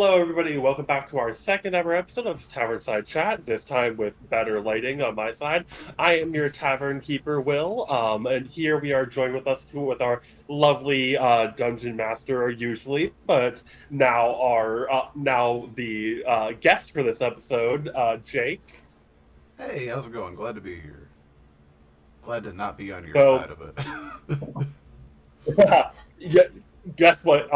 Hello, everybody. Welcome back to our second ever episode of Tavernside Chat. This time with better lighting on my side. I am your Tavernkeeper Will, and here we are joined with us too with our lovely dungeon master, usually, but now the guest for this episode, Jake. Hey, how's it going? Glad to be here. Glad to not be on your So, side of it. yeah, guess what?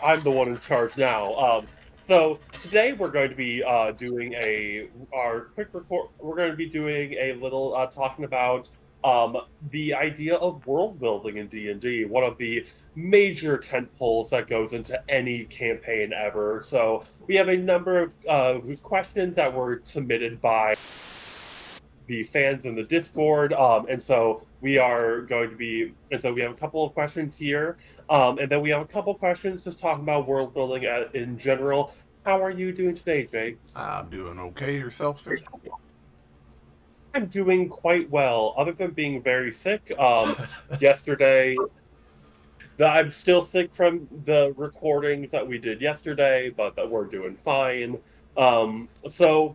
I'm the one in charge now. So today we're going to be doing a our quick record. We're going to be doing a little talking about the idea of world building in D&D, one of the major tent poles that goes into any campaign ever. So we have a number of questions that were submitted by the fans in the Discord. And so we are going to be, and so we have a couple of questions here. And then we have a couple of questions just talking about world building in general. How are you doing today, Jake? I'm doing okay. Yourself, sir? I'm doing quite well, other than being very sick. Yesterday, I'm still sick from the recordings that we did yesterday, but that we're doing fine. So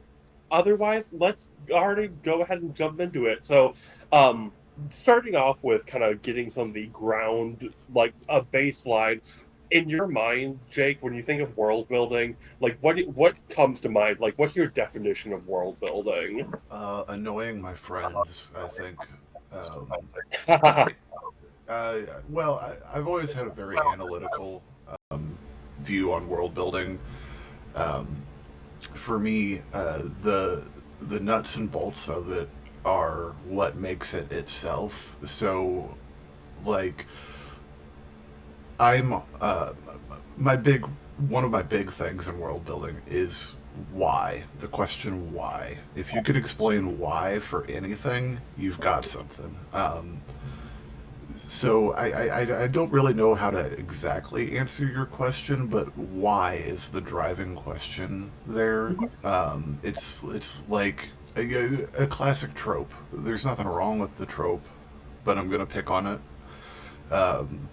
otherwise, let's already go ahead and jump into it. So, um, starting off with kind of getting some of the ground, like a baseline. In your mind, Jake, when you think of world building, like what comes to mind? Like, what's your definition of world building? Annoying my friends, I think. Um, uh, I've always had a very analytical view on world building. Um, for me, the nuts and bolts of it are what makes it itself. So, like, I'm my big one of my big things in world building is why. The question why. If you could explain why for anything, you've got something. So I don't really know how to exactly answer your question, but why is the driving question there. It's like a classic trope. There's nothing wrong with the trope, but I'm gonna pick on it. Um,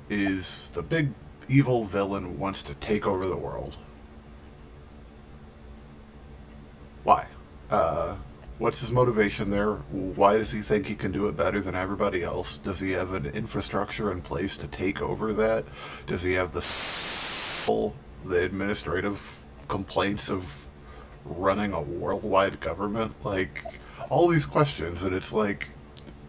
is the big evil villain wants to take over the world. Why? Uh, what's his motivation there? Why does he think he can do it better than everybody else? Does he have an infrastructure in place to take over that? Does he have the administrative complaints of running a worldwide government? Like all these questions, and it's like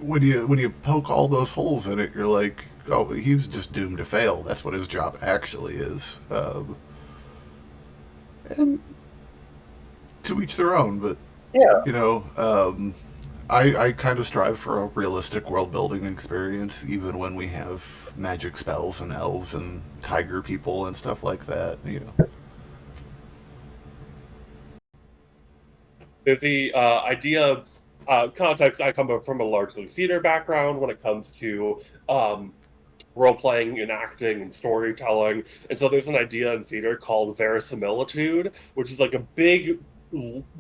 when you poke all those holes in it, you're like, oh, he's just doomed to fail. That's what his job actually is. And to each their own, but Yeah. you know, I kind of strive for a realistic world building experience, even when we have magic spells and elves and tiger people and stuff like that. You know, There's the idea of context. I come from a largely theater background when it comes to role playing and acting and storytelling. And so there's an idea in theater called verisimilitude, which is like a big,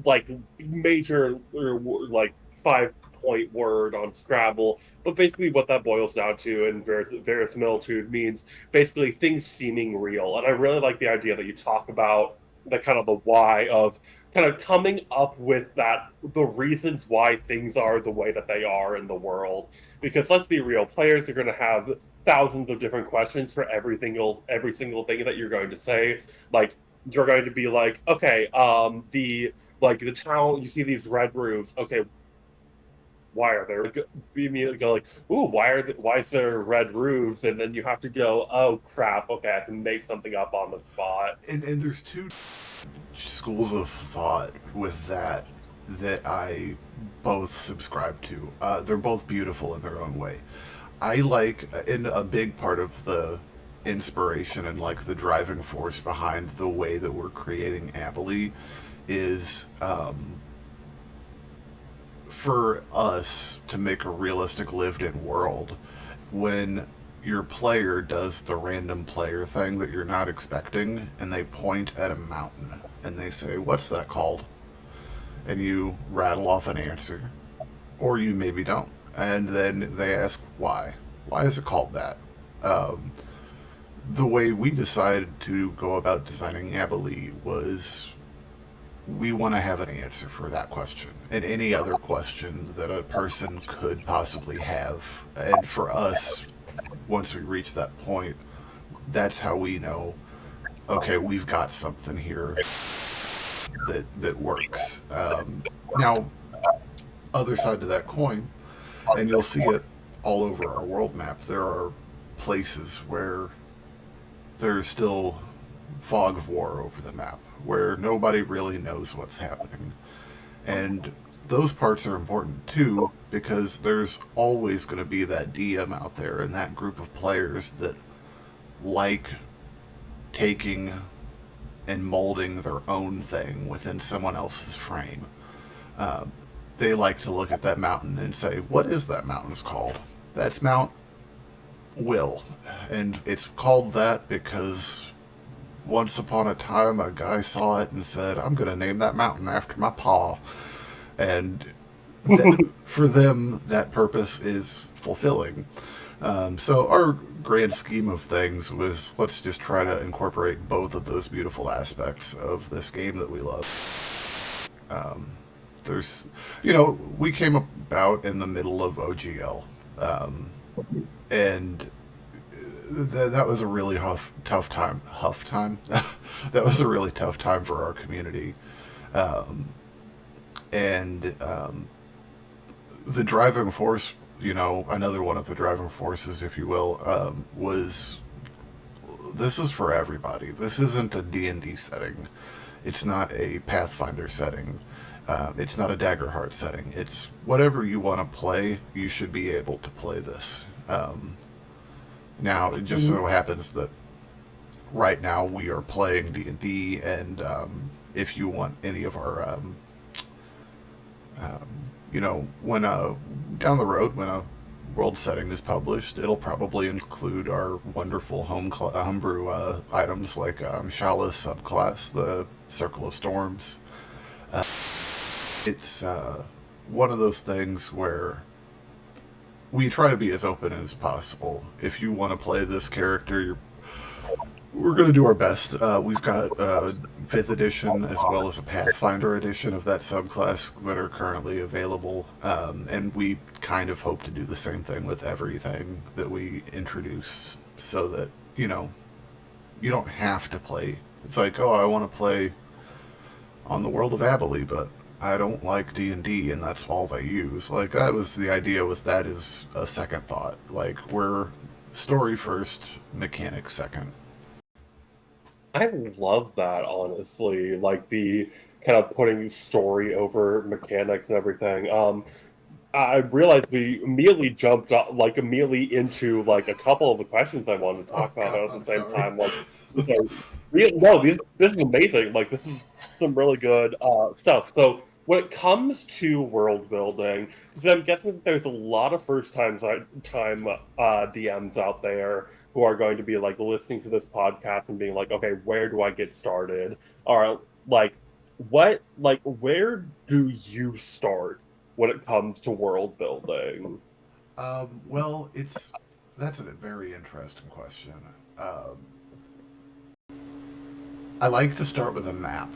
like major, like 5 point word on Scrabble. But basically, what that boils down to in verisimilitude means basically things seeming real. And I really like the idea that you talk about the kind of the why of kind of coming up with that the reasons why things are the way that they are in the world. Because let's be real, players are going to have thousands of different questions for every single thing that you're going to say. Like you're going to be like, okay, the town, you see these red roofs. Okay, why are there? You immediately go like, ooh, why is there red roofs? And then you have to go, oh crap, okay, I can make something up on the spot. and there's two schools of thought with that I both subscribe to. They're both beautiful in their own way. I like, in a big part of the inspiration and like the driving force behind the way that we're creating Abhaile is for us to make a realistic lived-in world. When your player does the random player thing that you're not expecting, and they point at a mountain and they say, "What's that called?" and you rattle off an answer, or you maybe don't, and then they ask why. Why is it called that? Um, the way we decided to go about designing Abhaile was we want to have an answer for that question and any other question that a person could possibly have. And for us, once we reach that point, that's how we know, okay, we've got something here that works. Now, other side to that coin, and you'll see it all over our world map, there are places where there's still fog of war over the map, where nobody really knows what's happening. And those parts are important too, because there's always going to be that DM out there and that group of players that like taking and molding their own thing within someone else's frame. Uh, they like to look at that mountain and say, what is that mountain's called? That's Mount Will. And it's called that because once upon a time a guy saw it and said, I'm going to name that mountain after my paw. And for them, that purpose is fulfilling. So our grand scheme of things was, let's just try to incorporate both of those beautiful aspects of this game that we love. There's, we came about in the middle of OGL, and that was a really tough time. That was a really tough time for our community, and the driving force, another one of the driving forces, if you will, was this is for everybody. This isn't a D&D setting. It's not a Pathfinder setting. It's not a Daggerheart setting. It's whatever you want to play, you should be able to play this. Now, it just so happens that right now we are playing D&D, and if you want any of our, when down the road, when a world setting is published, it'll probably include our wonderful homebrew items like Shala's subclass, the Circle of Storms. It's one of those things where we try to be as open as possible. If you want to play this character, we're going to do our best. We've got 5th edition as well as a Pathfinder edition of that subclass that are currently available. And we kind of hope to do the same thing with everything that we introduce, so that, you don't have to play. It's like, oh, I want to play on the world of Abhaile, but I don't like D&D, and that's all they use. Like, the idea was that is a second thought. Like, we're story first, mechanics second. I love that, honestly. Like, the kind of putting story over mechanics and everything. I realized we immediately jumped immediately into like a couple of the questions I wanted to talk about at the same time. Like, no, this is amazing. Like, this is some really good stuff. So when it comes to world building, so I'm guessing that there's a lot of first time DMs out there who are going to be like listening to this podcast and being like, okay, where do I get started? Or like, where do you start when it comes to world building? Well, that's a very interesting question. I like to start with a map.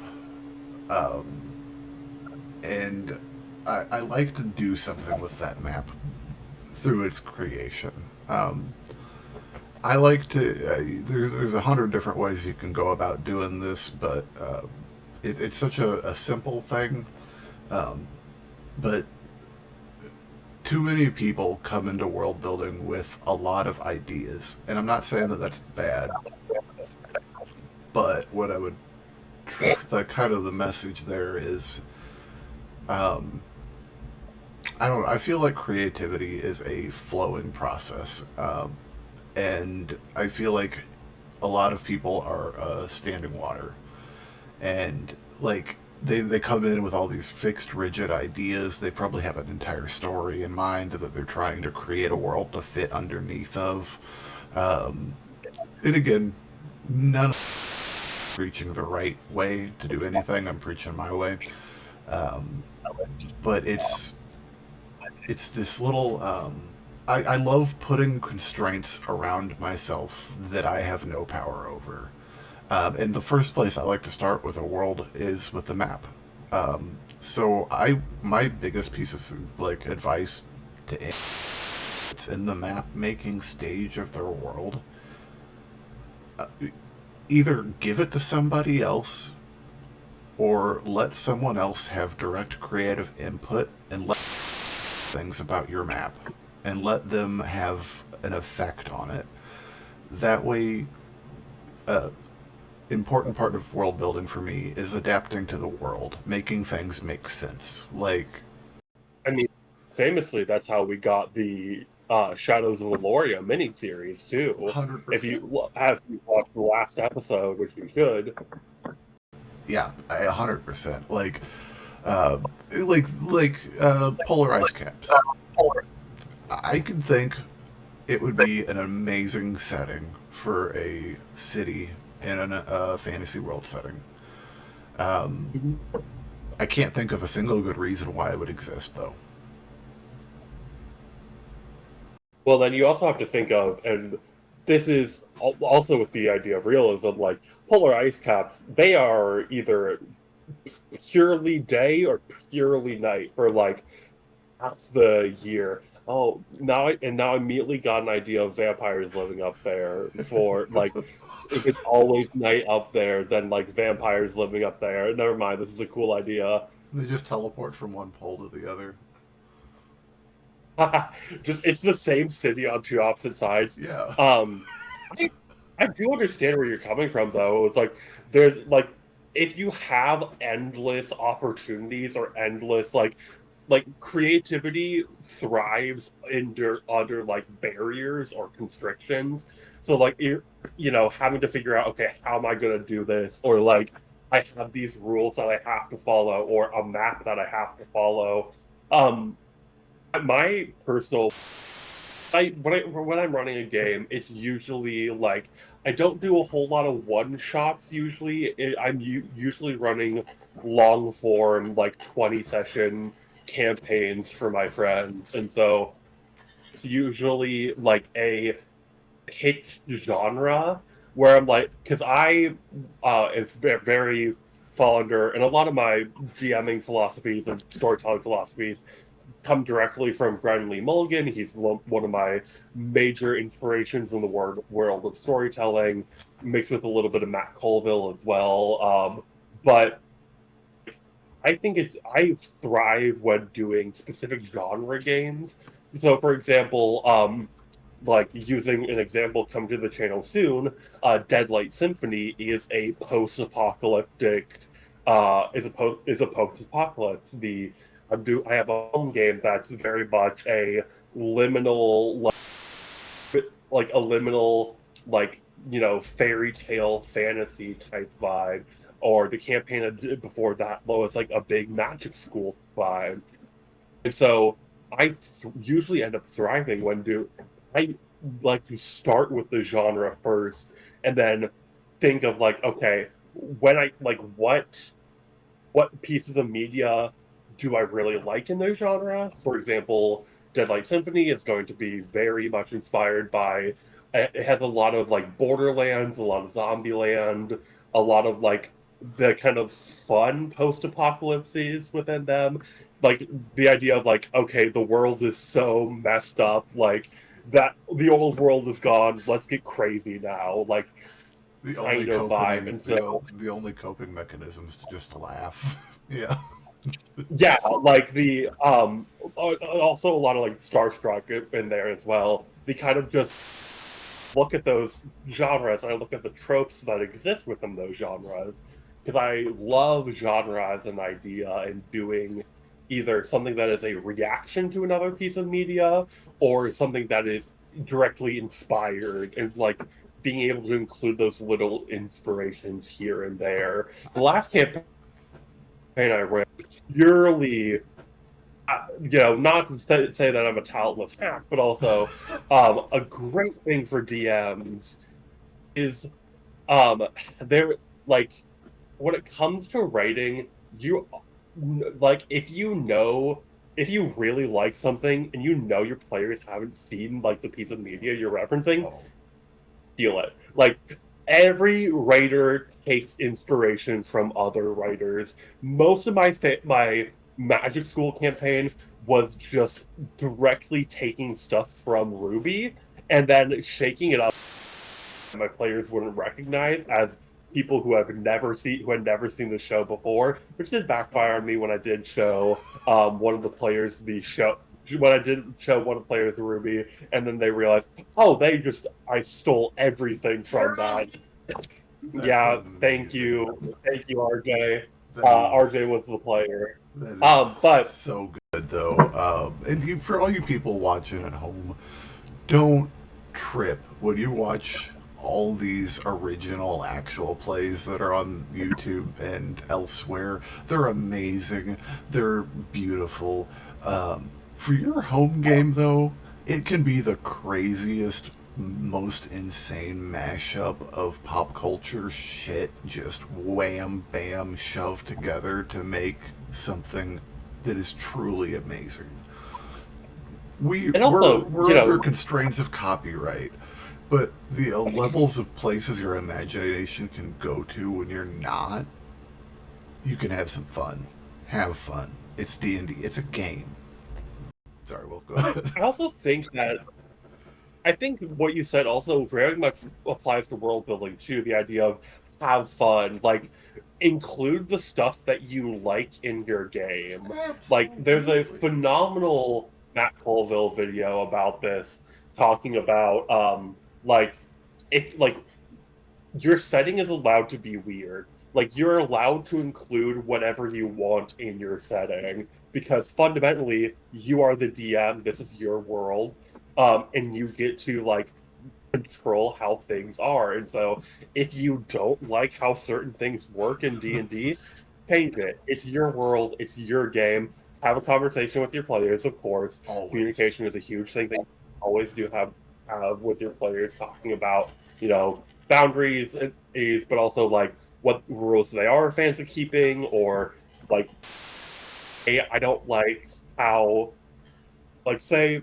And I like to do something with that map through its creation. I like to. There's 100 different ways you can go about doing this, but it's such a simple thing. But too many people come into world building with a lot of ideas, and I'm not saying that that's bad. But what I would, the message there is, I don't know. I feel like creativity is a flowing process, and I feel like a lot of people are standing water, and like they come in with all these fixed, rigid ideas. They probably have an entire story in mind that they're trying to create a world to fit underneath of, and again, none of preaching the right way to do anything. I'm preaching my way. But it's this little I love putting constraints around myself that I have no power over. In the first place, I like to start with a world is with the map. So my biggest piece of like advice to it's in the map making stage of their world. Either give it to somebody else or let someone else have direct creative input and let things about your map and let them have an effect on it. That way, important part of world building for me is adapting to the world, making things make sense. Like, I mean, famously, that's how we got the Shadows of Valoria miniseries too. If 100%. you have watched the last episode, which you should. Yeah, 100%. Polar ice caps. I could think it would be an amazing setting for a city in a fantasy world setting. I can't think of a single good reason why it would exist, though. Well, then you also have to think of, and this is also with the idea of realism, like polar ice caps, they are either purely day or purely night for like half the year. Oh, now I immediately got an idea of vampires living up there for like if it's always night up there, then like vampires living up there. Never mind, this is a cool idea. They just teleport from one pole to the other. Just it's the same city on two opposite sides. Yeah. Um, I I do understand where you're coming from though. It's like there's like if you have endless opportunities or endless like creativity thrives under like barriers or constrictions. So like you know having to figure out okay how am I gonna do this or like I have these rules that I have to follow or a map that I have to follow. Um, my personal when I'm running a game, it's usually like I don't do a whole lot of one shots. Usually, I'm usually running long form, like 20 session campaigns for my friends, and so it's usually like a pitched genre where I'm like, because I is very fall under, and a lot of my GMing philosophies and storytelling philosophies come directly from Brennan Lee Mulligan. He's one of my major inspirations in the world of storytelling, mixed with a little bit of Matt Colville as well. But I think I thrive when doing specific genre games. So, for example, like using an example come to the channel soon, Deadlight Symphony is a post-apocalyptic is a post-apocalypse. I have a home game that's very much a liminal like a liminal like you know fairy tale fantasy type vibe or the campaign I did before that was like a big magic school vibe and so usually end up thriving when do I like to start with the genre first and then think of like okay when I like what pieces of media do I really like in their genre? For example, Deadlight Symphony is going to be very much inspired by. It has a lot of like Borderlands, a lot of Zombieland, a lot of like the kind of fun post-apocalypses within them. Like the idea of like, okay, the world is so messed up, like that the old world is gone. Let's get crazy now, like kind of vibe. And so the only coping mechanism is to just laugh. Yeah. yeah, like the also a lot of like Starstruck in there as well. They kind of just look at those genres and I look at the tropes that exist within those genres because I love genre as an idea and doing either something that is a reaction to another piece of media or something that is directly inspired and like being able to include those little inspirations here and there. The last campaign I ran purely you know, not to say that I'm a talentless hack, but also a great thing for DMs is um, they're like when it comes to writing, you like if you know. if you really like something and you know your players haven't seen like the piece of media you're referencing, Oh, feel it. Like every writer takes inspiration from other writers. Most of my Magic School campaign was just directly taking stuff from Ruby and then shaking it up my players wouldn't recognize as people who had never seen the show before, which did backfire on me when I did show one of the players the show when I did show one of the players Ruby, and then they realized, oh, I stole everything from that. that's Yeah, amazing. thank you, RJ. That is RJ was the player. that is But so good though. For all you people watching at home, don't trip when you watch all these original actual plays that are on YouTube and elsewhere. They're amazing. They're beautiful. For your home game, though, it can be the craziest, most insane mashup of pop culture shit, just wham bam shoved together to make something that is truly amazing. and We're also, we're under constraints of copyright, but the levels of places your imagination can go to when you're not, you can have some fun. Have fun. It's D&D. It's a game. Sorry, we'll go ahead. I also think that I think what you said also very much applies to world building too. The idea of have fun, like include the stuff that you like in your game. Like there's a Absolutely. phenomenal Matt Colville video about this, talking about like if like your setting is allowed to be weird. Like you're allowed to include whatever you want in your setting because fundamentally you are the DM. This is your world, and you get to like control how things are. And so, if you don't like how certain things work in D&D, change it. It's your world. It's your game. Have a conversation with your players, of course. Always. Communication is a huge thing that you always do have with your players, talking about boundaries and is, but also like what rules they are fans of keeping, or like, hey, I don't like how, like, say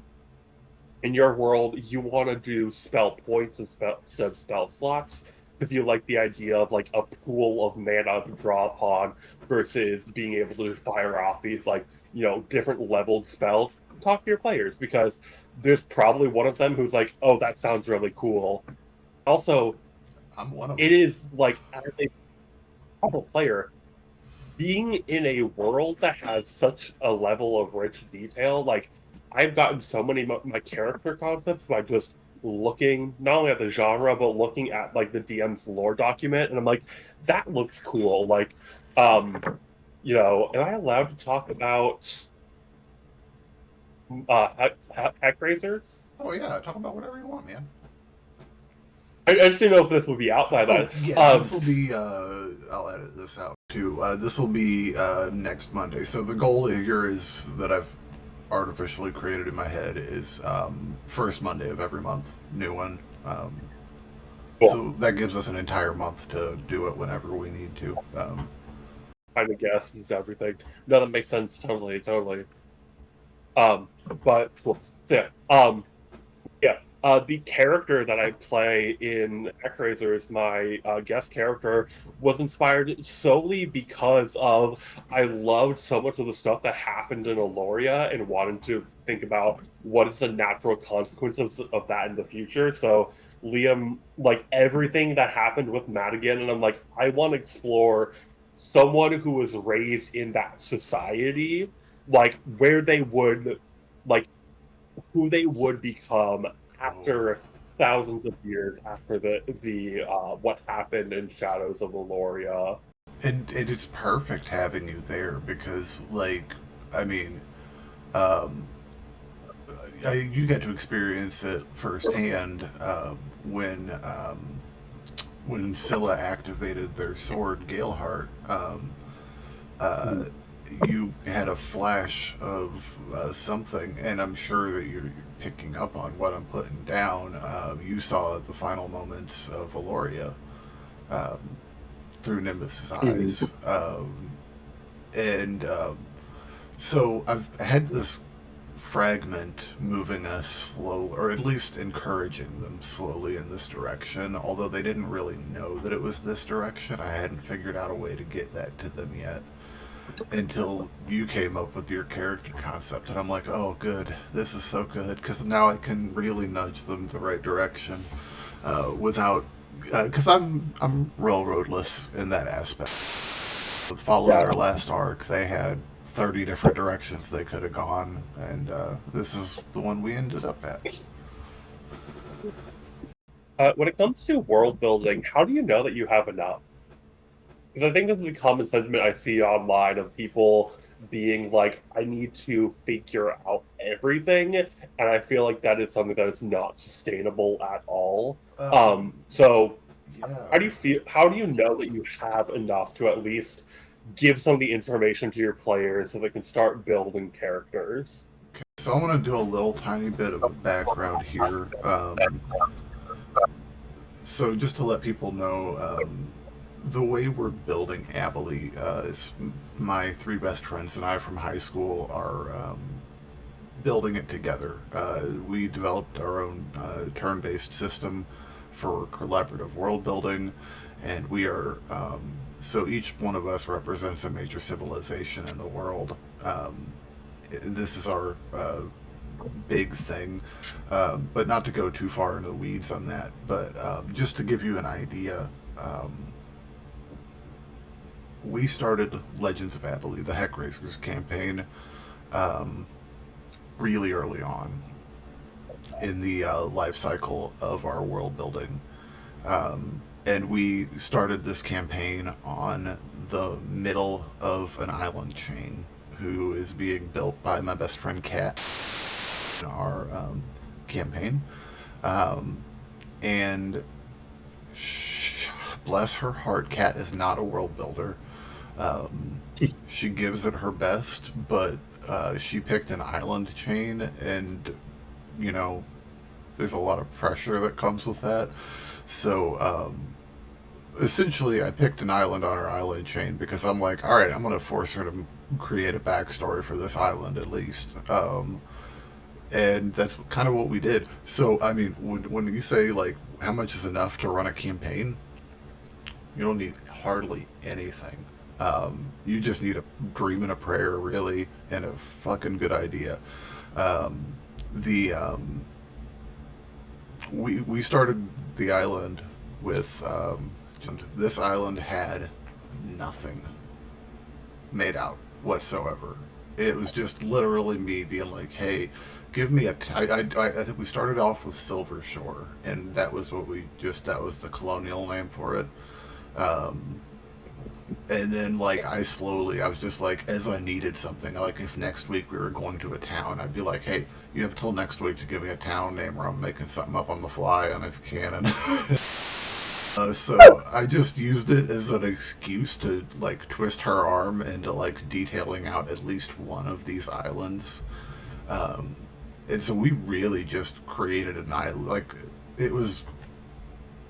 in your world you want to do spell points instead of spell slots because you like the idea of like a pool of mana to draw upon versus being able to fire off these like different leveled spells. Talk to your players because there's probably one of them who's like, oh, that sounds really cool. Also, I'm one of it them. is like as a novel player, being in a world that has such a level of rich detail, like I've gotten so many my character concepts by just looking not only at the genre but looking at like the DM's lore document, and I'm like, that looks cool. Like, um, am I allowed to talk about heck raisers? Oh yeah, talk about whatever you want, man. I just didn't know if this would be out by Oh then. yeah, this will be. I'll edit this out too. This will be next Monday. So the goal here is that I've artificially created in my head is first Monday of every month, new one. Cool. So that gives us an entire month to do it whenever we need to. Kind of guess is everything. No, that makes sense. Totally, totally. Um, but cool. So yeah. The character that I play in Actraiser is my guest character was inspired solely because of I loved so much of the stuff that happened in Aloria and wanted to think about what is the natural consequences of that in the future. So Liam, like everything that happened with Madigan, and I'm like, I want to explore someone who was raised in that society, like where they would like who they would become Oh, after thousands of years after the what happened in Shadows of Aloria. and it's perfect having you there because, like, I mean, um, you get to experience it firsthand when Scylla activated their sword, Galeheart. Uh, you had a flash of something, and I'm sure that you're picking up on what I'm putting down. You saw the final moments of Aloria through Nimbus's Mhm. eyes, and So I've had this fragment moving us slowly, or at least encouraging them slowly in this direction, although they didn't really know that it was this direction. I hadn't figured out a way to get that to them yet until you came up with your character concept, and I'm like, oh, good, this is so good, because now I can really nudge them the right direction without, because I'm railroadless in that aspect. Following Yeah. their last arc, they had 30 different directions they could have gone, and this is the one we ended up at. When it comes to world building, how do you know that you have enough? Because I think this is a common sentiment I see online of people being like, I need to figure out everything. And I feel like that is something that is not sustainable at all. So Yeah. how do you feel? How do you know that you have enough to at least give some of the information to your players so they can start building characters? So I want to do a little tiny bit of a background here. So just to let people know, the way we're building Abhaile is my three best friends and I from high school are building it together. We developed our own turn-based system for collaborative world building, and we are so each one of us represents a major civilization in the world. This is our big thing, but not to go too far into the weeds on that. But just to give you an idea, we started Legends of Abhaile, the Heckraisers campaign, um, really early on in the life cycle of our world building. And we started this campaign on the middle of an island chain who is being built by my best friend Kat in our campaign. Um, and bless her heart, Kat is not a world builder. She gives it her best, but she picked an island chain, and you know, there's a lot of pressure that comes with that. So essentially, I picked an island on her island chain because I'm like, all right, I'm going to force her to create a backstory for this island at least. And that's kind of what we did. So, I mean, when you say, like, how much is enough to run a campaign, you don't need hardly anything. You just need a dream and a prayer, really, and a fucking good idea. Um, the we started the island with this island had nothing made out whatsoever. It was just literally me being like, "Hey, give me a." I think we started off with Silver Shore, and that was what we just that was the colonial name for it. Um, and then like I was just like, as I needed something, like if next week we were going to a town, I'd be like, "Hey, you have till next week to give me a town name, or I'm making something up on the fly and it's canon." So I just used it as an excuse to like twist her arm into like detailing out at least one of these islands. Um, and so we really just created an island. Like it was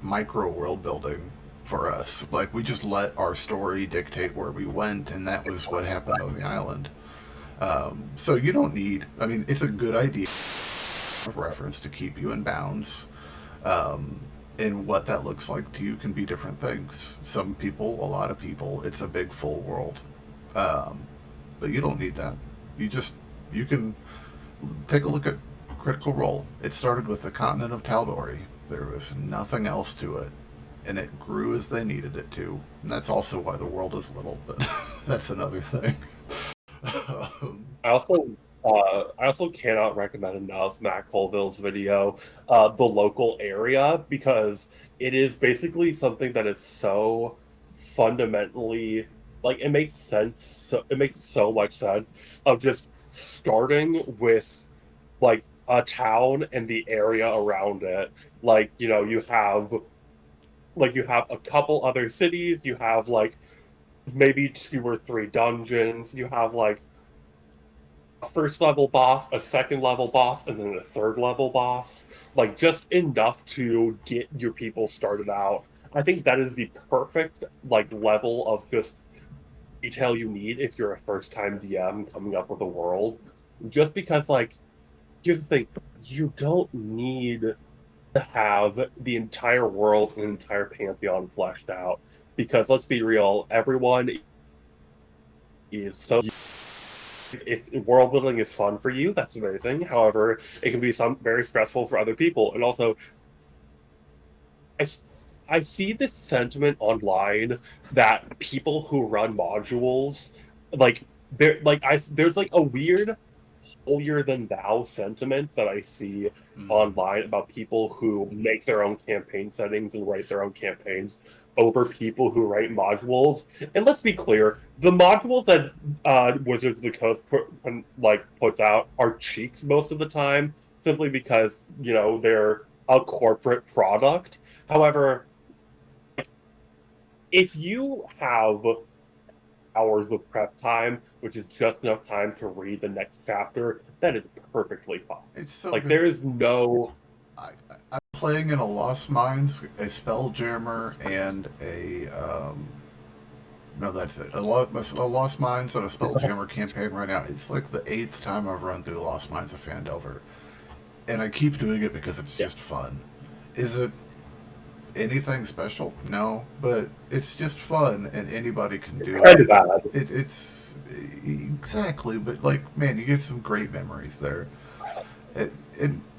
micro world building for us. Like we just let our story dictate where we went, and that was what happened on the island. So you don't need. I mean, it's a good idea of reference to keep you in bounds. Um, and what that looks like to you can be different things. Some people, a lot of people, it's a big full world. Um, but you don't need that. You can take a look at Critical Role. It started with the continent of Tal'Dorei. There was nothing else to it, and it grew as they needed it to. And that's also why the world is little, but that's another thing. I also I also cannot recommend enough Mac Colville's video, The Local Area, because it is basically something that is so fundamentally like it makes sense. It makes so much sense of just starting with like a town and the area around it. Like, you have a couple other cities, you have like maybe two or three dungeons, you have like first level boss, a second level boss, and then a third level boss. Like just enough to get your people started out. I think that is the perfect like level of just detail you need if you're a first-time DM coming up with a world. Just because, like, here's the thing, you don't need to have the entire world and entire pantheon fleshed out. Because let's be real, everyone is so. If world building is fun for you, that's amazing. However, it can be some very stressful for other people. And also, I I see this sentiment online that people who run modules, like there's like a weird holier than thou sentiment that I see online about people who make their own campaign settings and write their own campaigns over people who write modules. And let's be clear, the modules that Wizards of the Coast puts out are cheeks most of the time, simply because they're a corporate product. However, if you have hours of prep time, which is just enough time to read the next chapter, that is perfectly fine. It's so Like, good. there is no. I'm playing in a Lost Mines, a Spelljammer, and a no, that's it. A Lost Mines and a Spelljammer campaign right now. It's like the 8th time I've run through Lost Mines of Phandelver, and I keep doing it because it's just fun. Is it anything special? No, but it's just fun, and anybody can do Kind of it. bad. It's exactly, but like, man, you get some great memories there.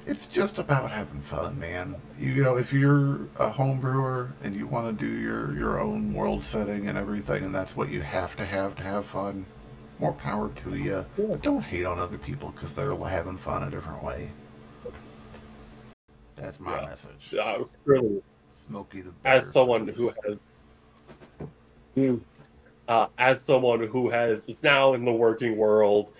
It's just about having fun, man. You know, if you're a home brewer and you want to do your own world setting and everything, and that's what you have to have fun, more power to you. But don't hate on other people because they're having fun a different way. That's my message. Really, Smokey the Bear as someone says. who has, as someone who is now in the working world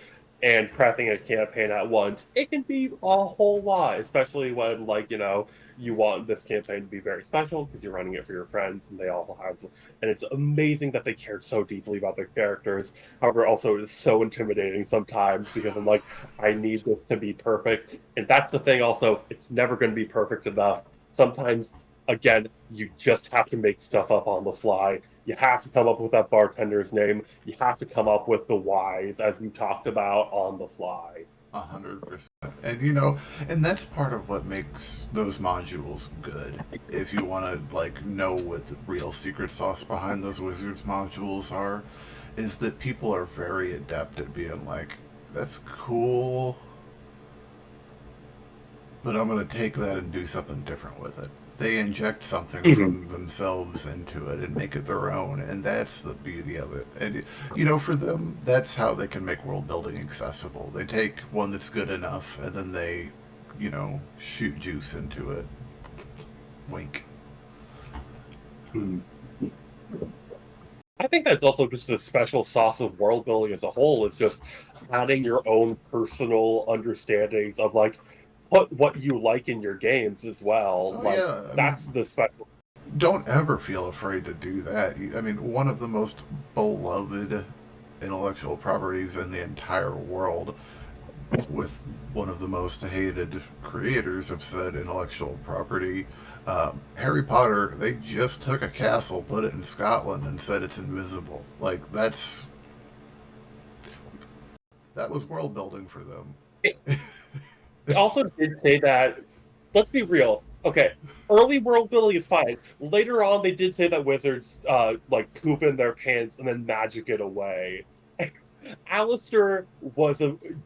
and prepping a campaign at once, it can be a whole lot, especially when, like, you want this campaign to be very special because you're running it for your friends and they all have, and it's amazing that they care so deeply about their characters. However, also it's so intimidating sometimes because I'm like, I need this to be perfect. And that's the thing also, it's never going to be perfect enough. Sometimes, again, you just have to make stuff up on the fly. You have to come up with that bartender's name. You have to come up with the whys, as we talked about, on the fly. 100%. And you know, and that's part of what makes those modules good. If you want to like know what the real secret sauce behind those wizards modules are, is that people are very adept at being like, that's cool, but I'm going to take that and do something different with it. They inject something from themselves into it and make it their own, and that's the beauty of it. And you know, for them, that's how they can make world building accessible. They take one that's good enough, and then they, you know, shoot juice into it. Wink. I think that's also just the special sauce of world building as a whole, is just adding your own personal understandings of, like, what you like in your games as well. Oh Like, yeah, I mean, that's the special. don't ever feel afraid to do that. I mean, one of the most beloved intellectual properties in the entire world, with one of the most hated creators of said intellectual property, Harry Potter. They just took a castle, put it in Scotland, and said it's invisible. Like that was world building for them. It also did say that, let's be real. Okay, early world building is fine. Later on, they did say that wizards like poop in their pants and then magic it away. Alistair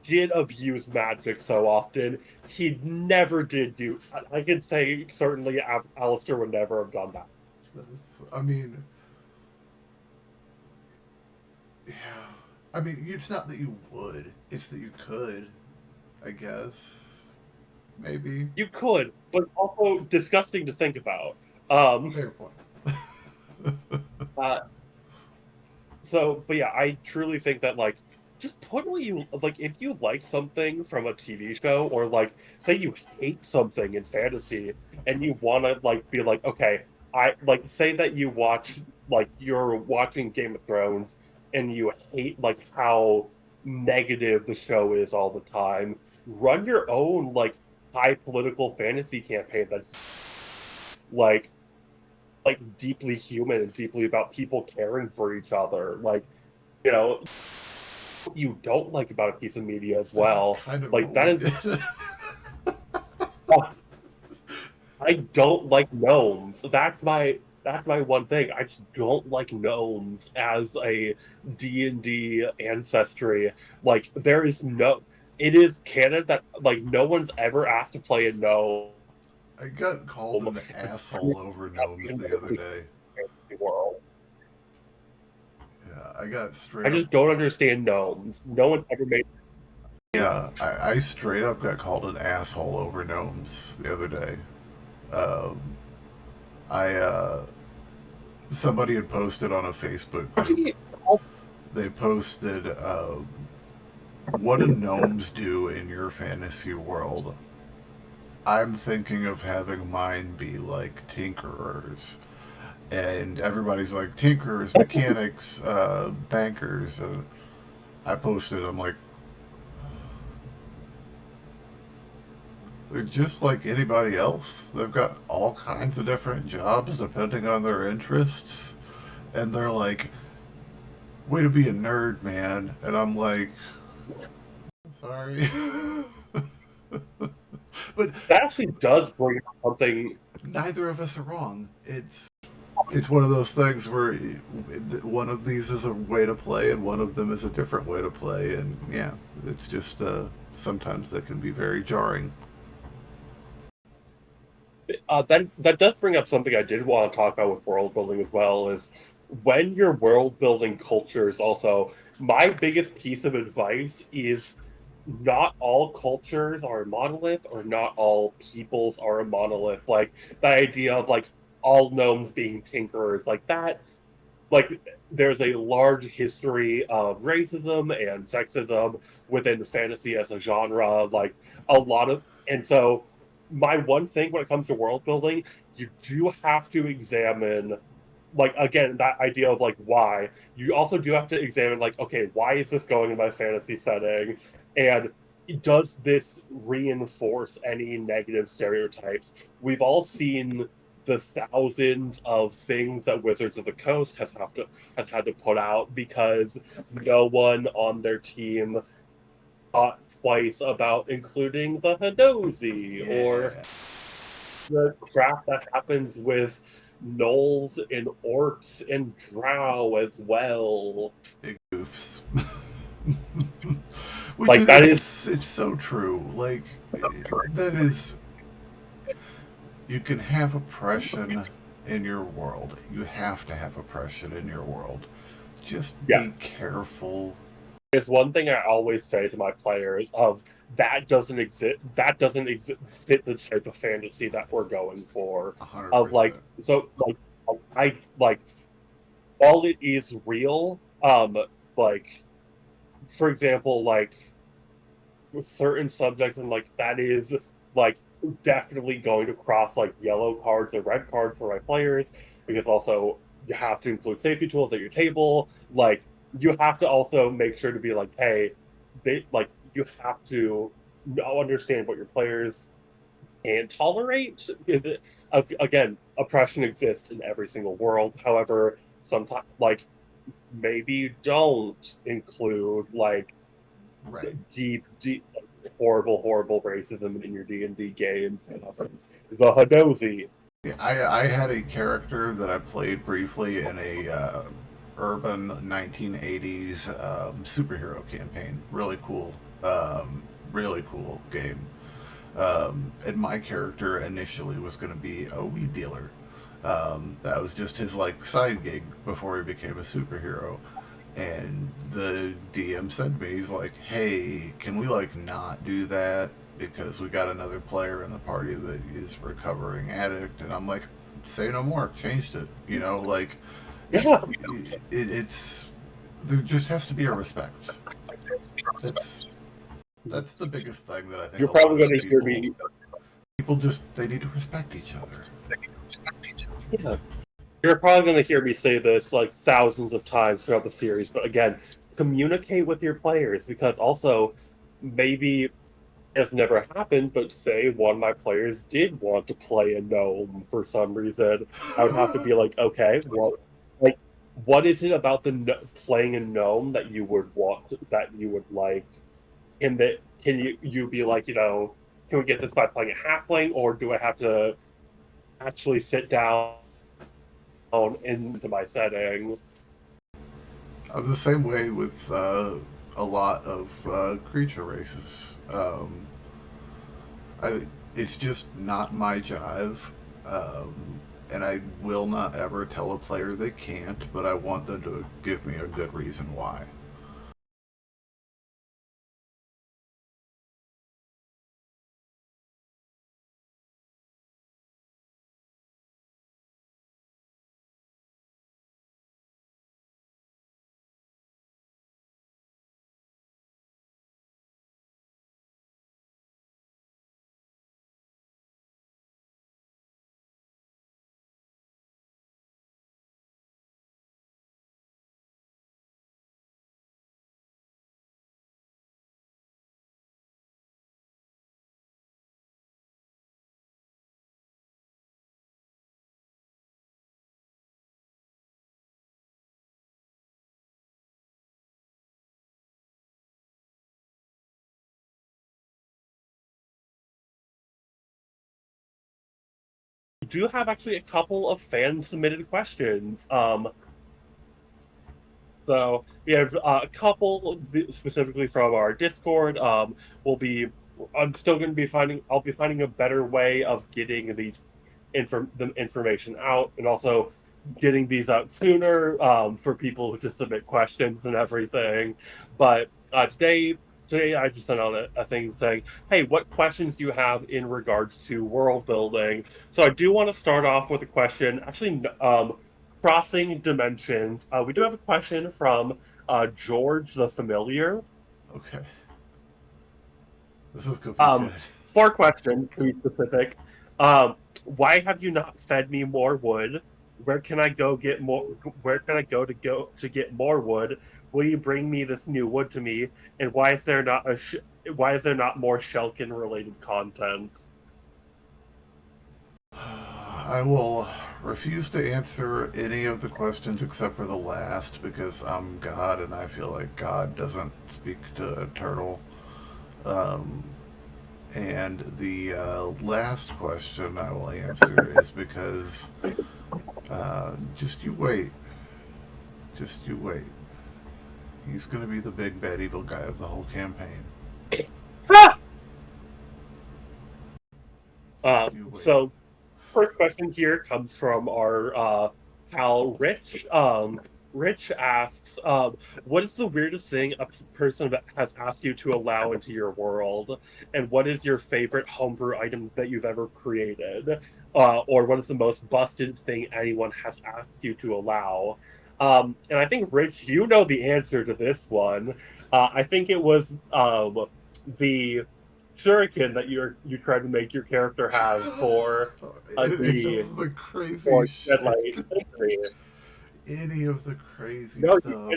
did abuse magic so often. He never did do. I can say certainly Alistair would never have done that. I mean, yeah. I mean, it's not that you would; it's that you could. I guess maybe. You could, but also disgusting to think about. Um, Fair point. uh, but yeah, I truly think that, like, just put what you like. If you like something from a TV show, or like say you hate something in fantasy and you want to like be like, okay, I like, say that you're watching Game of Thrones and you hate like how negative the show is all the time. Run your own like high political fantasy campaign like deeply human and deeply about people caring for each other. Like, you know, you don't like about a piece of media as That's well. kind of Like what that we is, did. I don't like gnomes. That's my one thing. I just don't like gnomes as a D&D ancestry. Like there is no, it is canon that like no one's ever asked to play a gnome I got called an asshole over gnomes in the other the day. world. Yeah, I got I straight up. just don't understand gnomes. No one's ever made. Yeah, I straight up got called an asshole over gnomes the other day. Um, I somebody had posted on a Facebook group. They posted, "What do gnomes do in your fantasy world?" I'm thinking of having mine be like tinkerers, and everybody's like tinkerers, mechanics, bankers, and I posted. I'm like, they're just like anybody else. They've got all kinds of different jobs depending on their interests. And they're like, way to be a nerd, man. And I'm like, sorry. But That actually does bring up something. neither of us are wrong. It's one of those things where one of these is a way to play and one of them is a different way to play. And yeah, it's just sometimes that can be very jarring. That does bring up something I did want to talk about with world building as well. Is when you're world building cultures. Also, my biggest piece of advice is not all cultures are a monolith, or not all peoples are a monolith. Like that idea of like all gnomes being tinkerers, like that. Like there's a large history of racism and sexism within fantasy as a genre. Like a lot of, and so my one thing when it comes to world building, you do have to examine, like again, that idea of like why. You also do have to examine like, okay, why is this going in my fantasy setting, and does this reinforce any negative stereotypes? We've all seen the thousands of things that Wizards of the Coast has had to put out because no one on their team thought twice about including the Hadozi, or Yeah. the crap that happens with gnolls and orcs and drow as well. Big goofs. Which Like that is, it's so true. Like that is, you can have oppression in your world. You have to have oppression in your world. Just yeah. be careful. It's one thing I always say to my players of that doesn't exist. That doesn't fit the type of fantasy that we're going for. Of like, 100%. so like I like while it is real, like for example, like with certain subjects, and like that is like definitely going to cross like yellow cards or red cards for my players, because also you have to include safety tools at your table. Like you have to also make sure to be like, hey, they like you have to understand what your players can tolerate. Is it again, oppression exists in every single world. However, sometimes like maybe don't include like Right. deep, horrible racism in your D&D games. And the Hadozi. Yeah, I had a character that I played briefly in a urban 1980s superhero campaign. Really cool game. And my character initially was going to be a weed dealer. That was just his like side gig before he became a superhero. And the DM said to me, he's like, "Hey, can we like not do that because we got another player in the party that is recovering addict?" And I'm like, "Say no more." Changed it. You know, like Yeah, it's there just has to be a respect. That's that's the biggest thing that I think you're a lot probably of going to hear me. people just they need to respect each other. Yeah, you're probably going to hear me say this like thousands of times throughout the series. But again, communicate with your players, because also maybe it's never happened, but say one of my players did want to play a gnome for some reason, I would have to be like, okay, well, like what is it about playing a gnome that you would want, that you would like? In that, can you be like, can we get this by playing a halfling, or do I have to actually sit down into my setting? I'm the same way with a lot of creature races. It's just not my jive, and I will not ever tell a player they can't. But I want them to give me a good reason why. We do have actually a couple of fan submitted questions. So we have a couple specifically from our Discord. We'll be. I'm still going to be finding. I'll be finding a better way of getting the information out, and also getting these out sooner for people to submit questions and everything. But today I just sent out a thing saying, "Hey, what questions do you have in regards to world building?" So I do want to start off with a question. Actually, crossing dimensions. We do have a question from George the Familiar. Okay, this is gonna be Um, good. Four questions to be specific. Why have you not fed me more wood? Where can I go get more? Where can I go to get more wood? Will you bring me this new wood to me? And why is there not more Shelkin related content? I will refuse to answer any of the questions except for the last because I'm God and I feel like God doesn't speak to a turtle. Um, and the last question I will answer is because just you wait. Just you wait. He's going to be the big bad evil guy of the whole campaign. Ah! Just you wait. So first question here comes from our pal Rich. Rich asks, "What is the weirdest thing a person has asked you to allow into your world, and what is your favorite homebrew item that you've ever created, or what is the most busted thing anyone has asked you to allow?" And I think Rich, you know the answer to this one. I think it was the shuriken that you tried to make your character have for Any the of the crazy for shit. Deadlight Sentry. Any of the crazy No, stuff.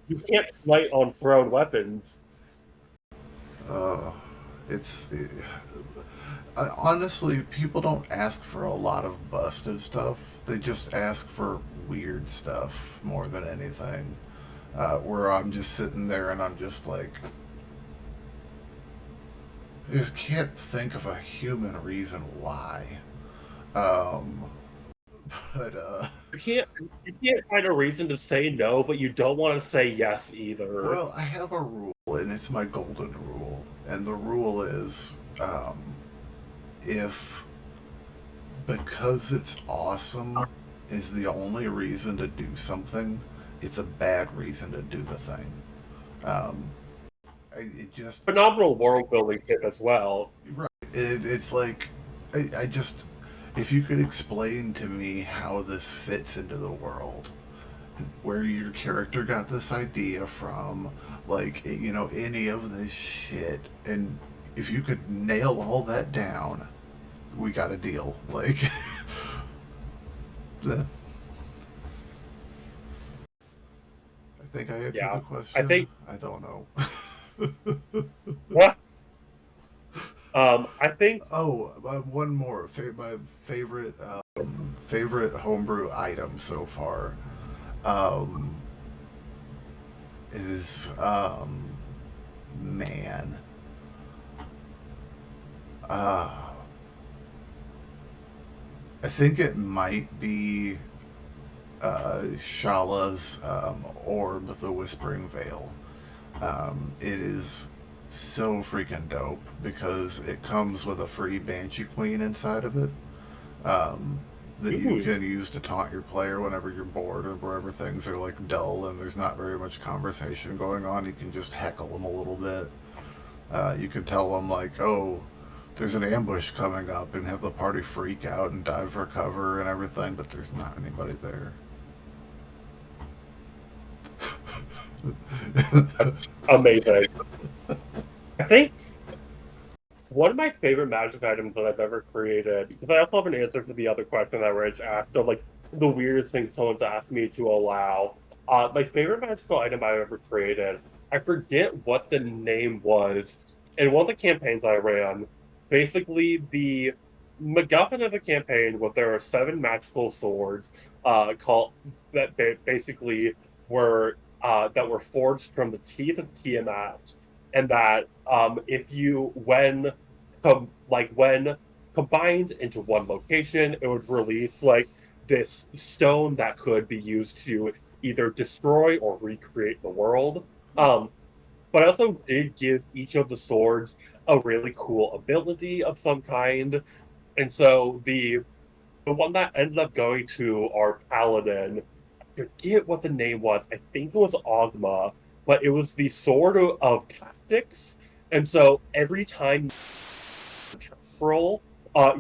You can't smite on thrown weapons. Uh, it's honestly, people don't ask for a lot of busted stuff. They just ask for weird stuff more than anything. Where I'm just sitting there and I'm just like, I just can't think of a human reason why. Um, but You can't find a reason to say no, but you don't want to say yes either. well, I have a rule, and it's my golden rule, and the rule is, if because it's awesome is the only reason to do something, it's a bad reason to do the thing. Um, it just Phenomenal world building tip as well. right. It's like I just if you could explain to me how this fits into the world, where your character got this idea from, like any of this shit, and if you could nail all that down, we got a deal. Like, I think I answered the Yeah, I question. think. I don't know. What? I think. Oh, one more. My favorite favorite homebrew item so far. um, is man. Uh, I think it might be Shala's Orb, the Whispering Veil. It is so freaking dope because it comes with a free Banshee Queen inside of it that you Ooh. can use to taunt your player whenever you're bored or wherever things are like dull and there's not very much conversation going on. You can just heckle them a little bit. You can tell them like, "Oh, there's an ambush coming up," and have the party freak out and dive for cover and everything, but there's not anybody there. That's amazing. I think one of my favorite magic items that I've ever created, because I also have an answer to the other question that Rich asked of like the weirdest thing someone's asked me to allow. My favorite magical item I've ever created, I forget what the name was. In one of the campaigns I ran, basically the MacGuffin of the campaign was there are seven magical swords called that basically were forged from the teeth of Tiamat, and that if you when combined into one location, it would release like this stone that could be used to either destroy or recreate the world. Um, but I also did give each of the swords a really cool ability of some kind. And so the one that ended up going to our paladin, I forget what the name was. I think it was Ogma, but it was the sword of tactics. And so every time roll,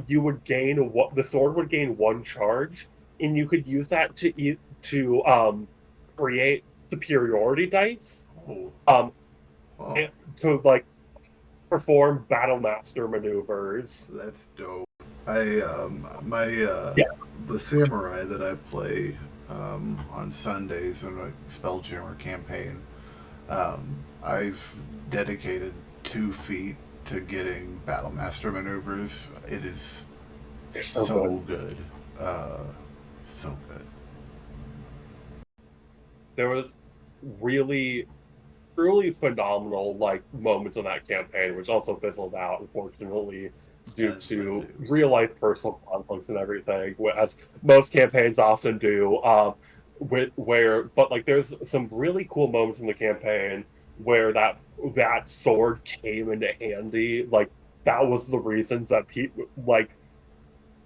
you would gain what the sword would gain one charge, and you could use that to create superiority dice, Oh, um, oh, and to like perform battle master maneuvers. that's dope. I my Yeah. the samurai that I play on Sundays in a Spelljammer campaign. I've dedicated 2 feet to getting battle master maneuvers. It is They're so good. so good, uh, so good. There was really truly phenomenal like moments in that campaign, which also fizzled out, unfortunately, due As they to do. real life personal conflicts and everything, as most campaigns often do. But like, there's some really cool moments in the campaign where that sword came into handy. Like that was the reasons that people like.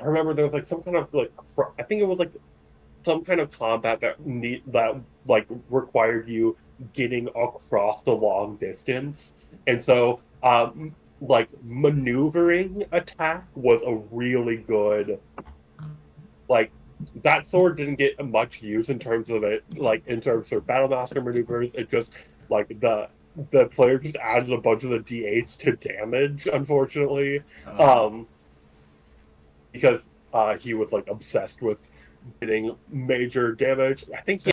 I remember there was like some kind of like I think it was like some kind of combat that like required you getting across the long distance. And so like maneuvering attack was a really good like that sword didn't get much use in terms of it like in terms of battle master maneuvers. It just like the player just added a bunch of the d8s to damage, unfortunately. Uh, Um because he was like obsessed with getting major damage. I think he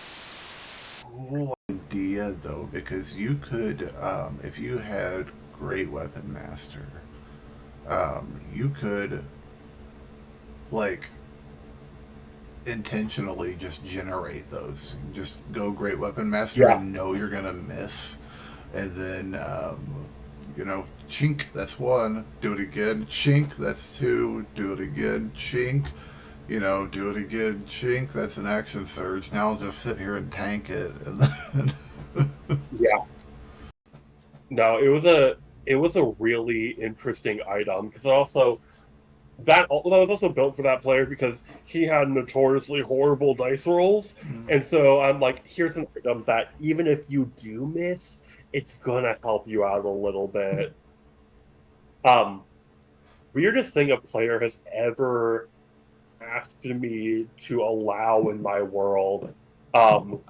cool idea though, because you could, if you had Great Weapon Master, you could like intentionally just generate those. Just go Great Weapon Master yeah. and know you're gonna miss, and then chink. That's one. Do it again. Chink. That's two. Do it again. Chink. Do it again. Chink. That's an action surge. Now I'll just sit here and tank it, and then Yeah. No, it was a really interesting item because also that was also built for that player because he had notoriously horrible dice rolls, and so I'm like, here's an item that even if you do miss, it's gonna help you out a little bit. Um, Weirdest thing a player has ever asked me to allow in my world. Um,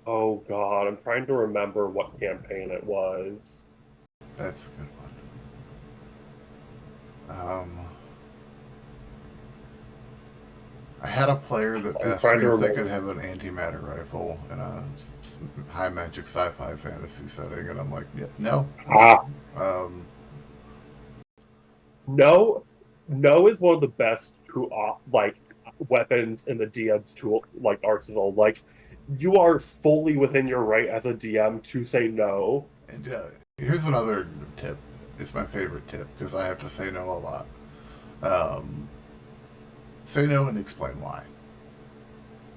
oh God, I'm trying to remember what campaign it was. that's a good one. I had a player that I'm asked trying me to if they could remember. have an antimatter rifle in a high magic sci-fi fantasy setting, and I'm like, yeah, no, nope. Ah, Um, no, no is one of the best like weapons in the DM's tool like arsenal. Like you are fully within your right as a DM to say no. And here's another tip. It's my favorite tip because I have to say no a lot. Um, Say no and explain why.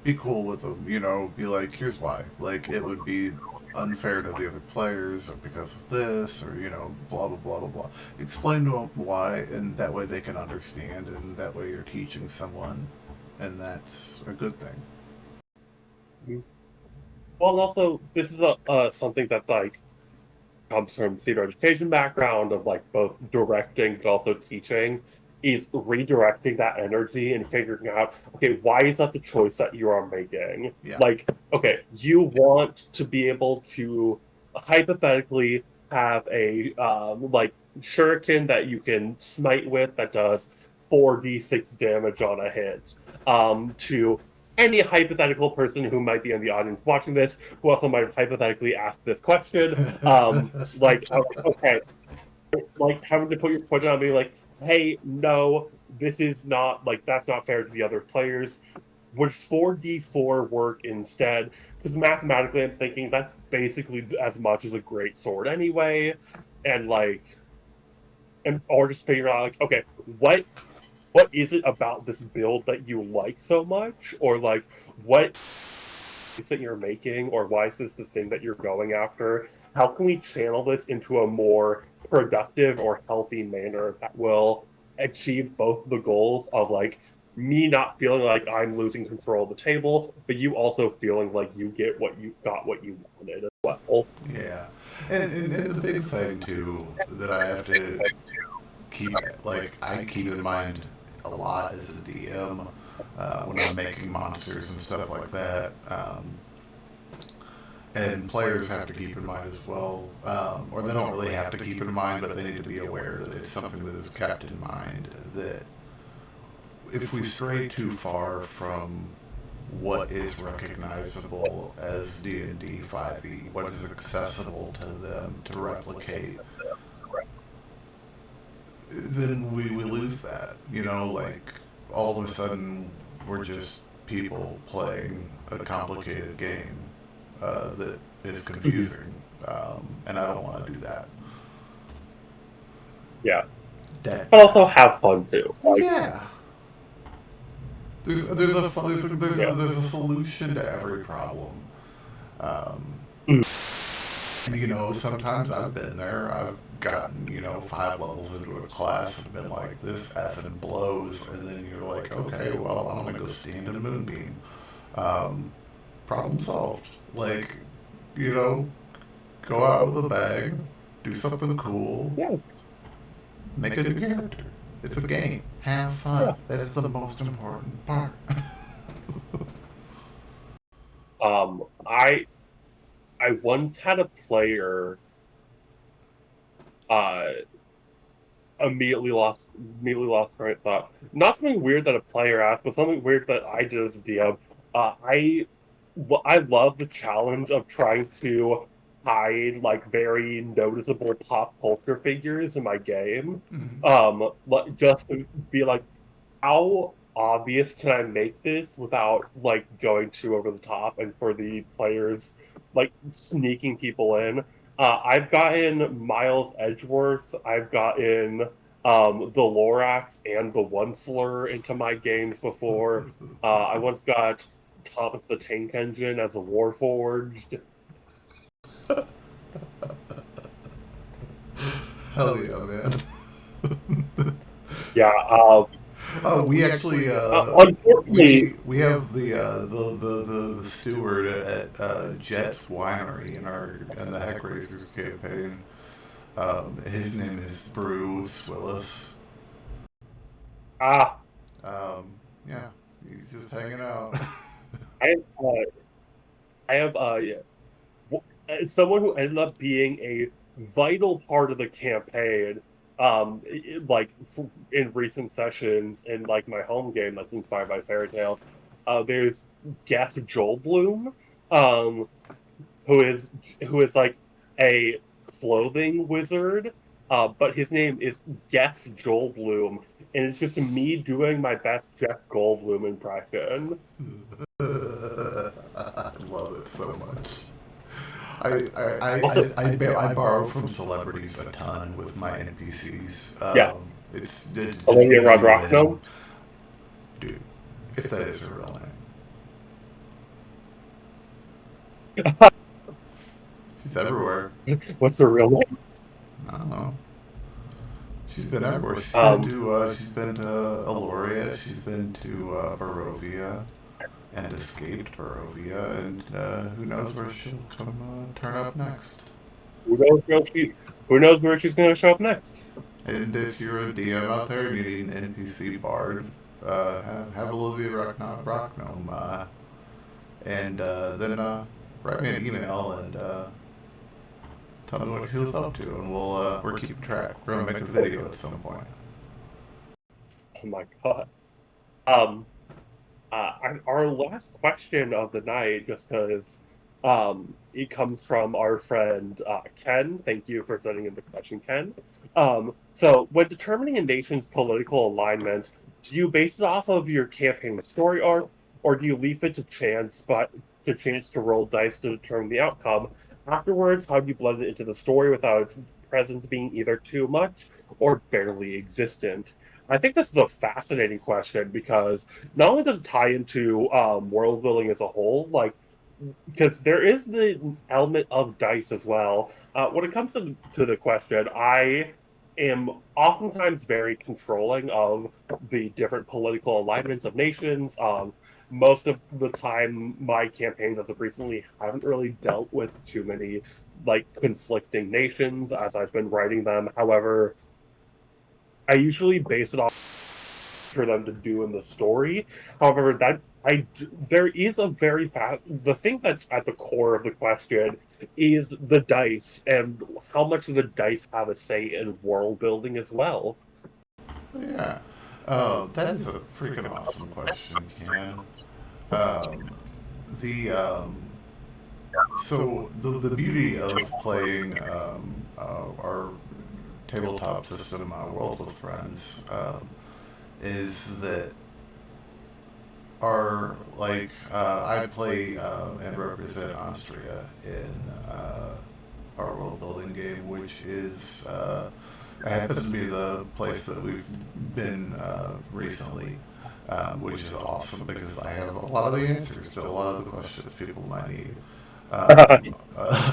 Be cool with them, you know, be like, here's why. Like, it would be unfair to the other players or because of this or, you know, blah, blah, blah, blah, blah. Explain to them why, and that way they can understand, and that way you're teaching someone, and that's a good thing. Well, and also this is a something that like comes from theater education background of like both directing but also teaching is redirecting that energy and figuring out, okay, why is that the choice that you are making? Yeah. Like, okay, you want to be able to hypothetically have a like shuriken that you can smite with that does 4d6 damage on a hit. To any hypothetical person who might be in the audience watching this, who also might have hypothetically asked this question, like, okay, like having to put your foot down and be like, hey, no, this is not like that's not fair to the other players. Would 4d4 work instead? Because mathematically, I'm thinking that's basically as much as a great sword anyway, and like, and or just figure out like, okay, what is it about this build that you like so much, or like what that you're making, or why is this the thing that you're going after? How can we channel this into a more productive or healthy manner that will achieve both the goals of like me not feeling like I'm losing control of the table, but you also feeling like you get what you got what you wanted as well. Yeah. And the big thing, too, that I have to keep, like, I keep in mind a lot as a DM when I'm making monsters and stuff like that. And players have to keep in mind as well, or they don't really have to keep in mind, but they need to be aware that it's something that is kept in mind. That if we stray too far from what is recognizable as D&D 5e, what is accessible to them to replicate, then we lose that. You know, like all of a sudden we're just people playing a complicated game that is confusing, and I don't want to do that. Yeah, That but also have fun too. Like, yeah. yeah. There's a solution to every problem. Um, Mm. you know, sometimes I've been there. I've gotten, you know, 5 levels into a class and been like, this effing blows. And then you're like, okay, well, I'm going to go stand in a moonbeam. Um, Problem solved. Like, you know, go out with a bag, do something cool, Yeah, make a new character. It's a game. Have fun. yeah. That is the most important part. Um, I I once had a player uh immediately lost train of thought. Not something weird that a player asked, but something weird that I did as a DM. I love the challenge of trying to hide like very noticeable pop culture figures in my game. Just to be like, how obvious can I make this without like going too over the top and for the players like sneaking people in? I've gotten Miles Edgeworth, I've gotten the Lorax and the One Slur into my games before. I once got Thomas the Tank Engine as a Warforged. Hell yeah, man. Yeah, Oh, we actually unfortunately, we have the steward at Jet's Winery in the Heck Racers campaign. His name is Bruce Willis. ah, Yeah, he's just hanging out. I have, yeah, as someone who ended up being a vital part of the campaign, like in recent sessions in like my home game that's inspired by fairy tales. There's Geth Joelbloom, um, who is like a clothing wizard, but his name is Geth Joelbloom, and it's just me doing my best Jeff Goldblum impression. I love it so much. I Also, I borrow from celebrities a ton with my NPCs. yeah, It's an Olivia easy win, Rodrockno. dude. If that is her real name, she's everywhere. What's her real name? I don't know. She's been everywhere. Um, She's been to Aloria. She's been to Barovia and escaped Barovia, and who knows where she'll come turn up next. who knows who knows where she's going to show up next? And if you're a DM out there and you need an NPC bard, have Olivia Rockgnome, and then write me an email and tell me what she was up to, and we're keeping track. We're gonna make a video at some point. Oh my god. Um, our last question of the night, just because it comes from our friend Ken. Thank you for sending in the question, Ken. So, when determining a nation's political alignment, do you base it off of your campaign story arc, or do you leave it to chance, but to chance to roll dice to determine the outcome? Afterwards, how do you blend it into the story without its presence being either too much or barely existent? I think this is a fascinating question because not only does it tie into world building as a whole, like because there is the element of dice as well. When it comes to the question, I am oftentimes very controlling of the different political alignments of nations. Most of the time, my campaigns as of recently haven't really dealt with too many like conflicting nations as I've been writing them. However, I usually base it off for them to do in the story. However, there is a very fast the thing that's at the core of the question is the dice and how much do the dice have a say in world building as well. Yeah, that is a freaking awesome question, Ken. Um, the So the beauty of playing our tabletop system, World with Friends, is that I play and represent Austria in our world building game, which is happens to be the place that we've been recently, which is awesome because I have a lot of the answers to a lot of the questions people might need.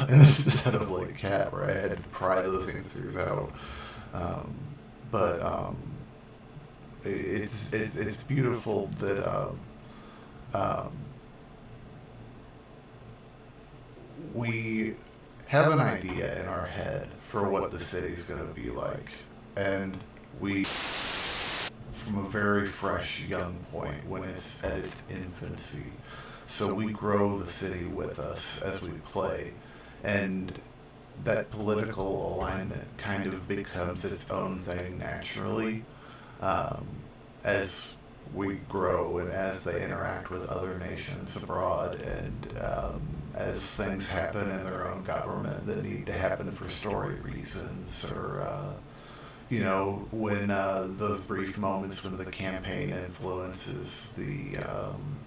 Instead of like cat, where I had to pry those answers out. Um, but it's beautiful that um, we have an idea in our head for what the city's going to be like, and we, from a very fresh young point when it's at its infancy, so we grow the city with us as we play, and that political alignment kind of becomes its own thing naturally um, as we grow and as they interact with other nations abroad and as things happen in their own government that need to happen for story reasons or when those brief moments when the campaign influences the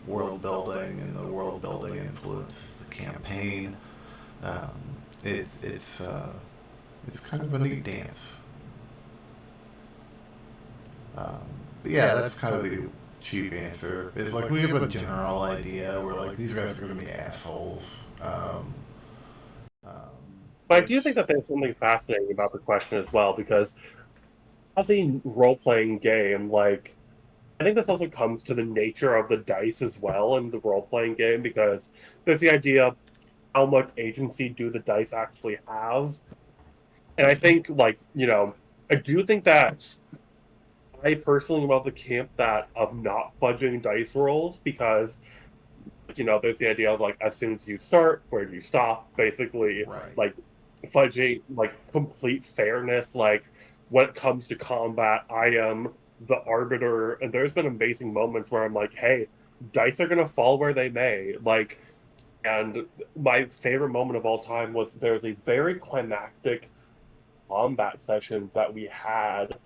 world building and the world building influences the campaign. um, it's kind of a neat dance. Um, but yeah, that's kind of the cheap answer. Is like we have a general idea. We're like these guys are going to be assholes. Um, But I do which think that there's something fascinating about the question as well because as a role-playing game, like I think this also comes to the nature of the dice as well in the role-playing game because there's the idea of how much agency do the dice actually have. And I think, like, I do think that I personally love the camp that of not fudging dice rolls because, there's the idea of like as soon as you start, where do you stop? Basically, right. like fudging, like complete fairness. Like when it comes to combat, I am the arbiter, and there's been amazing moments where I'm like, hey, dice are gonna fall where they may. Like, and my favorite moment of all time was there's a very climactic combat session that we had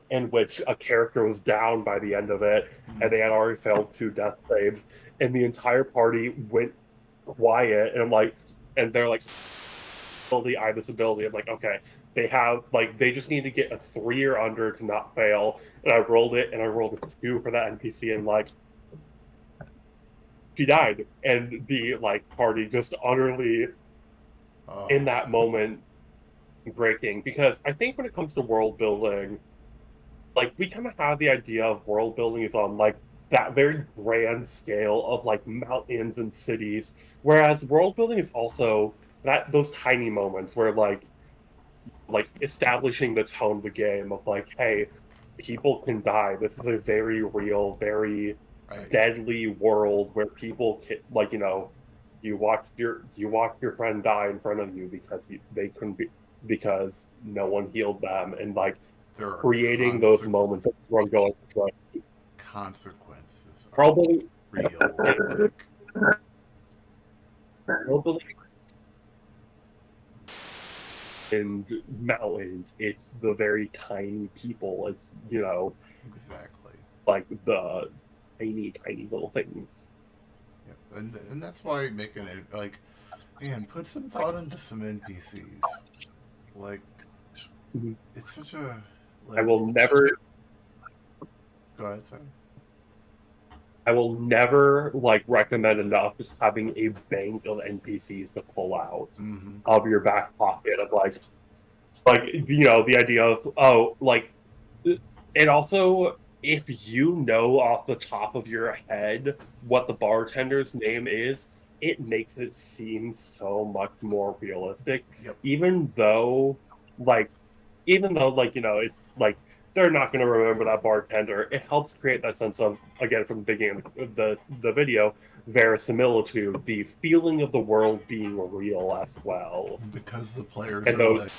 in which a character was down by the end of it and they had already failed two death saves and the entire party went Wyatt, and I'm like, and they're like, ability, I have this ability. I'm like, okay, they have like they just need to get a 3 or under to not fail. And I rolled it, and I rolled a 2 for that NPC, and like she died, and the like party just utterly in Oh, that moment breaking, because I think when it comes to world building, like we kind of have the idea of world building is on like that very grand scale of like mountains and cities, whereas world building is also that those tiny moments where like establishing the tone of the game of like, hey, people can die. This is a very real, very right. deadly world where people can, like, you watch your friend die in front of you because they couldn't be because no one healed them, and like There are creating those moments of everyone going like, consequences are probably real. Like, probably in mountains, it's the very tiny people. It's exactly. like the tiny little things. Yeah. And that's why making it like, man, put some thought into some NPCs. Like, Mhm. it's such a I like. will never Go ahead, sorry. I will never like recommend enough just having a bank of NPCs to pull out Mm-hmm. of your back pocket of the idea of and also if you know off the top of your head what the bartender's name is, it makes it seem so much more realistic, Yep. even though like it's like they're not going to remember that bartender. It helps create that sense of, again, from the beginning of the video, verisimilitude, the feeling of the world being real as well. Because the players And are those like,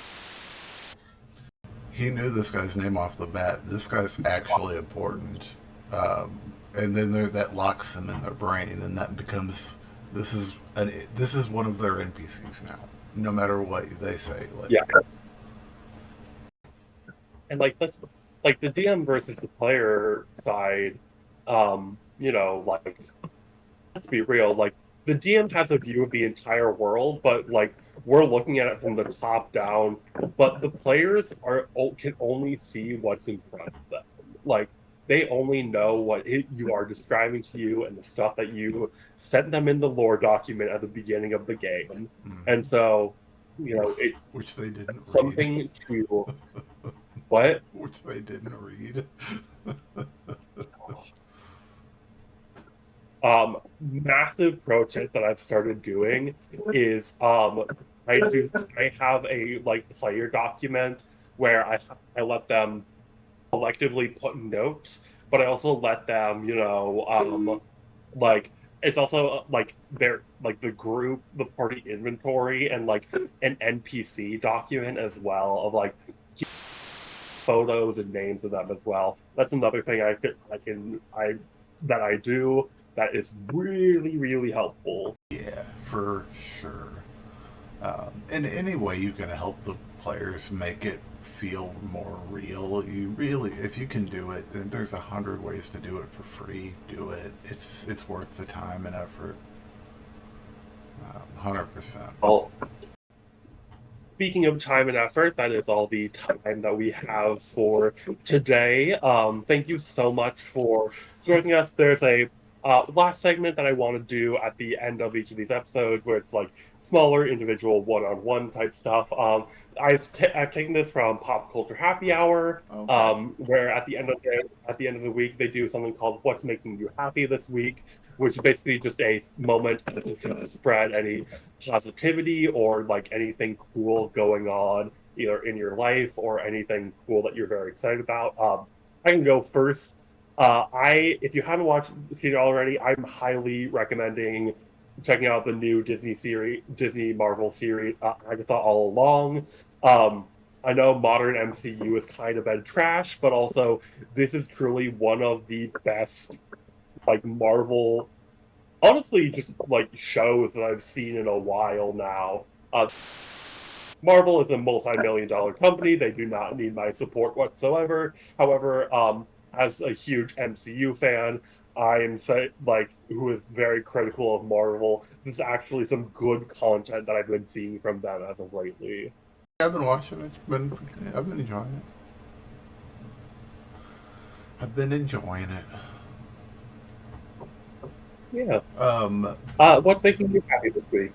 he knew this guy's name off the bat. This guy's actually important. And then that locks him in their brain, and that becomes this is one of their NPCs now. No matter what they say, like, Yeah, and like that's like the DM versus the player side. Like, let's be real, like the DM has a view of the entire world, but like we're looking at it from the top down, but the players can only see what's in front of them. Like they only know what you are describing to you and the stuff that you sent them in the lore document at the beginning of the game. And mm-hmm. so, it's Which they didn't read. something to what Which they didn't read. massive pro tip that I've started doing is I have a like player document where I let them collectively put notes, but I also let them, like it's also like their like the group, the party inventory, and like an NPC document as well of like photos and names of them as well. That's another thing I that I do that is really, really helpful. Yeah, for sure. And any way you can help the players make it feel more real, you really, if you can do it, and there's 100 ways to do it for free. Do it. It's worth the time and effort. 100%. Well, speaking of time and effort, that is all the time that we have for today. Thank you so much for joining us. There's a last segment that I want to do at the end of each of these episodes where it's like smaller individual one-on-one type stuff. I've taken this from Pop Culture Happy Hour, Okay. where at the end of the week they do something called "What's Making You Happy This Week," which is basically just a moment to spread any positivity or like anything cool going on either in your life or anything cool that you're very excited about. I can go first. If you haven't seen it already, I'm highly recommending checking out the new Disney Marvel series, Agatha All Along. Um, I know modern MCU is kind of been trash, but also this is truly one of the best like Marvel, honestly, just like shows that I've seen in a while now. Marvel is a multi-million-dollar company. They do not need my support whatsoever. However, as a huge MCU fan, I am who is very critical of Marvel, there's actually some good content that I've been seeing from them as of lately. I've been watching it. I've been enjoying it. I've been enjoying it. Yeah. Um, What's making you happy this week?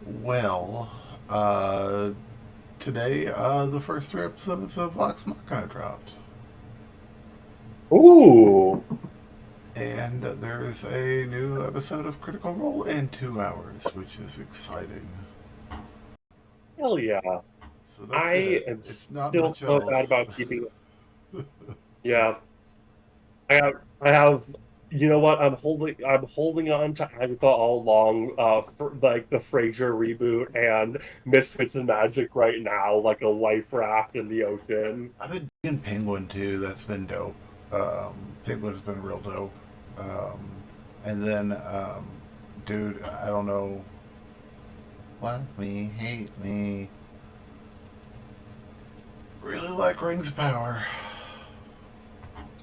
well, uh, today, the first three episodes of Vox Machina dropped. Ooh, And there's a new episode of Critical Role in 2 hours, which is exciting. hell yeah. So that's I it. am It's not still much so bad else. about keeping. Yeah, I have. You know what? I'm holding on to Agatha all along. For like the Frasier reboot and Misfits and Magic right now, like a life raft in the ocean. I've been digging Penguin too. That's been dope. Penguin's been real dope. Um, and then, dude, I don't know. Love me, hate me. Really like Rings of Power.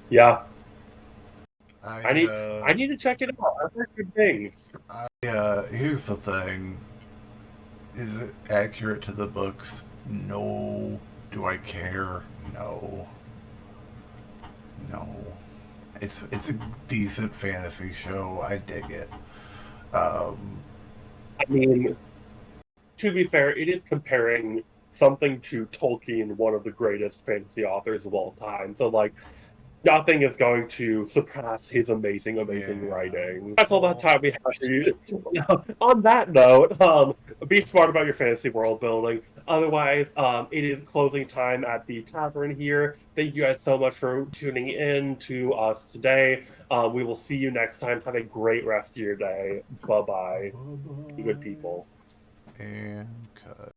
Yeah, I I, need I need to check it out. I've heard good things. here's the thing. Is it accurate to the books? No. Do I care? No. No. It's a decent fantasy show. I dig it. Um, I mean, to be fair, it is comparing something to Tolkien, one of the greatest fantasy authors of all time. So like nothing is going to surpass his amazing, amazing yeah. writing. That's all the Well, time we have for you. On that note, be smart about your fantasy world building. Otherwise, it is closing time at the tavern here. Thank you guys so much for tuning in to us today. We will see you next time. Have a great rest of your day. Bye bye, bye good bye. people. And cut.